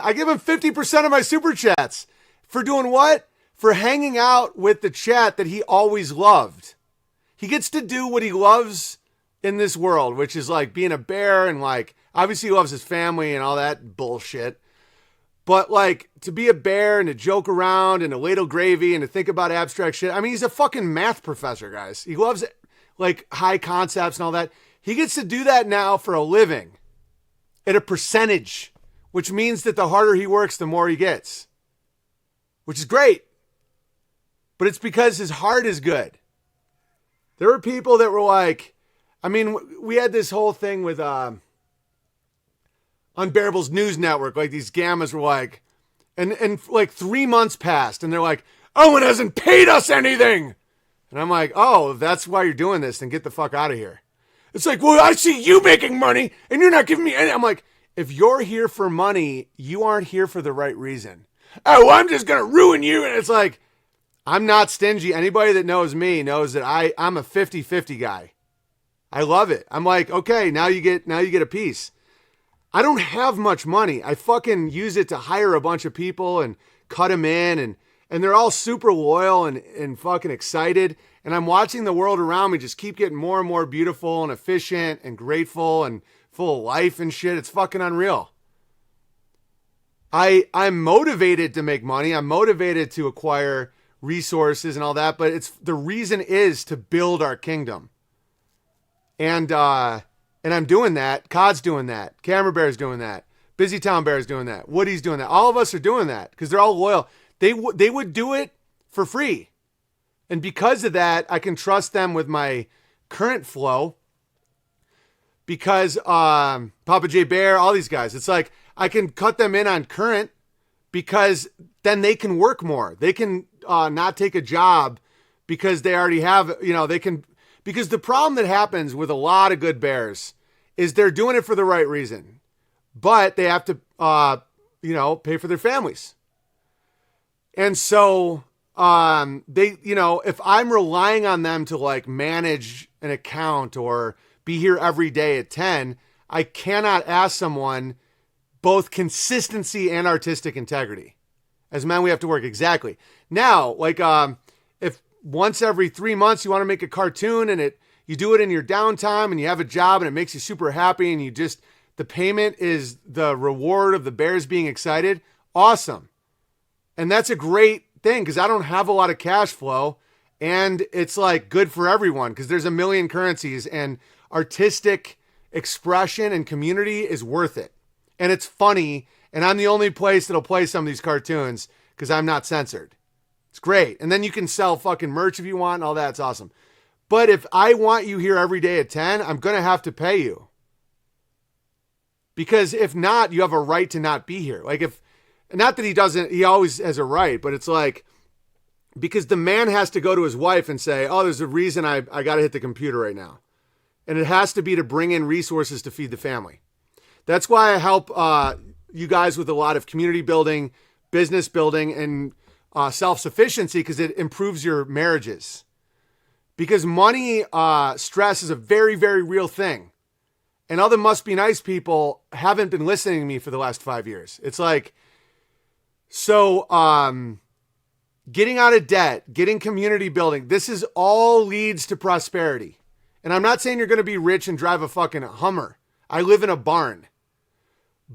I give him 50% of my super chats. For doing what? For hanging out with the chat that he always loved. He gets to do what he loves in this world, which is like being a bear and like, obviously he loves his family and all that bullshit. But like to be a bear and to joke around and to ladle gravy and to think about abstract shit. I mean, he's a fucking math professor, guys. He loves like high concepts and all that. He gets to do that now for a living at a percentage, which means that the harder he works, the more he gets, which is great. But it's because his heart is good. There were people that were like, I mean, we had this whole thing with Unbearable's news network. Like these gammas were like, and like 3 months passed and they're like, Owen hasn't paid us anything. And I'm like, oh, that's why you're doing this, then get the fuck out of here. It's like, well, I see you making money and you're not giving me any. I'm like, if you're here for money, you aren't here for the right reason. Oh, well, I'm just going to ruin you. And it's like, I'm not stingy. Anybody that knows me knows that I'm a 50-50 guy. I love it. I'm like, okay, now you get a piece. I don't have much money. I fucking use it to hire a bunch of people and cut them in and they're all super loyal and fucking excited. And I'm watching the world around me just keep getting more and more beautiful and efficient and grateful and full of life and shit. It's fucking unreal. I'm motivated to make money. I'm motivated to acquire resources and all that, but it's the reason is to build our kingdom. And I'm doing that. Cod's doing that. Camera Bear's doing that. Busy Town Bear's doing that. Woody's doing that. All of us are doing that because they're all loyal. They would do it for free. And because of that, I can trust them with my current flow because Papa J Bear, all these guys, it's like I can cut them in on current because then they can work more. They can not take a job because they already have, they can, because the problem that happens with a lot of good bears is they're doing it for the right reason, but they have to, pay for their families. And so if I'm relying on them to like manage an account or be here every day at 10, I cannot ask someone both consistency and artistic integrity. As men, we have to work. Exactly. Now, like, if once every 3 months you want to make a cartoon and you do it in your downtime and you have a job and it makes you super happy and the payment is the reward of the bears being excited. Awesome. And that's a great thing because I don't have a lot of cash flow and it's like good for everyone because there's a million currencies and artistic expression and community is worth it. And it's funny. And I'm the only place that'll play some of these cartoons because I'm not censored. It's great. And then you can sell fucking merch if you want and all that. It's awesome. But if I want you here every day at 10, I'm going to have to pay you. Because if not, you have a right to not be here. Like not that he always has a right, but it's like, because the man has to go to his wife and say, oh, there's a reason I got to hit the computer right now. And it has to be to bring in resources to feed the family. That's why I help you guys with a lot of community building, business building, and self-sufficiency because it improves your marriages. Because money stress is a very, very real thing. And all the must be nice people haven't been listening to me for the last 5 years. It's like, so getting out of debt, getting community building, this is all leads to prosperity. And I'm not saying you're going to be rich and drive a fucking Hummer. I live in a barn.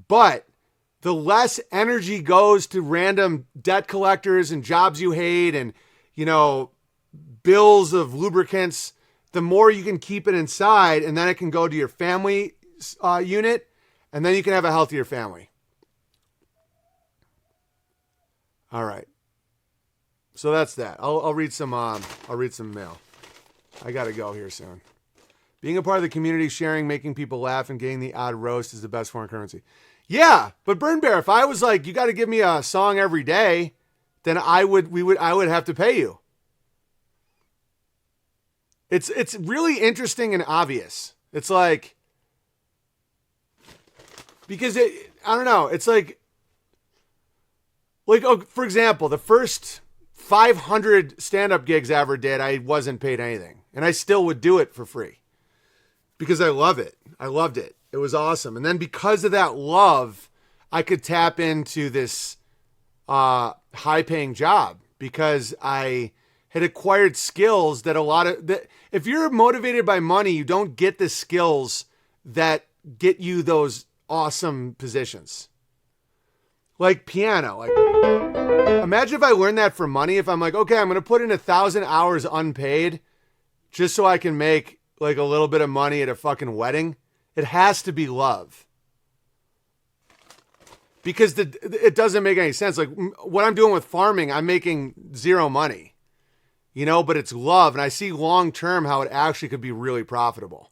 But the less energy goes to random debt collectors and jobs you hate and, bills of lubricants, the more you can keep it inside and then it can go to your family unit and then you can have a healthier family. All right. So that's that. I'll read some mail. I got to go here soon. Being a part of the community, sharing, making people laugh, and getting the odd roast is the best foreign currency. Yeah, but Burn Bear, if I was like, you got to give me a song every day, then I would have to pay you. It's really interesting and obvious. It's like, because I don't know. It's like, for example, the first 500 stand-up gigs I ever did, I wasn't paid anything, and I still would do it for free. Because I love it. I loved it. It was awesome. And then because of that love, I could tap into this high-paying job because I had acquired skills that if you're motivated by money, you don't get the skills that get you those awesome positions. Like piano. Like, imagine if I learned that for money. If I'm like, okay, I'm going to put in 1,000 hours unpaid just so I can make like a little bit of money at a fucking wedding. It has to be love. Because it doesn't make any sense. Like what I'm doing with farming, I'm making zero money, but it's love. And I see long-term how it actually could be really profitable.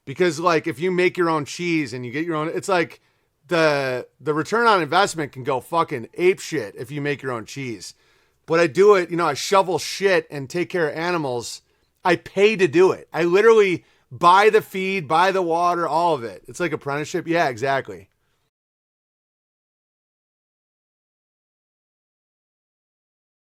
Because like if you make your own cheese and you get your own, it's like the return on investment can go fucking ape shit if you make your own cheese. But I do it, I shovel shit and take care of animals. I pay to do it. I literally buy the feed, buy the water, all of it. It's like apprenticeship. Yeah, exactly.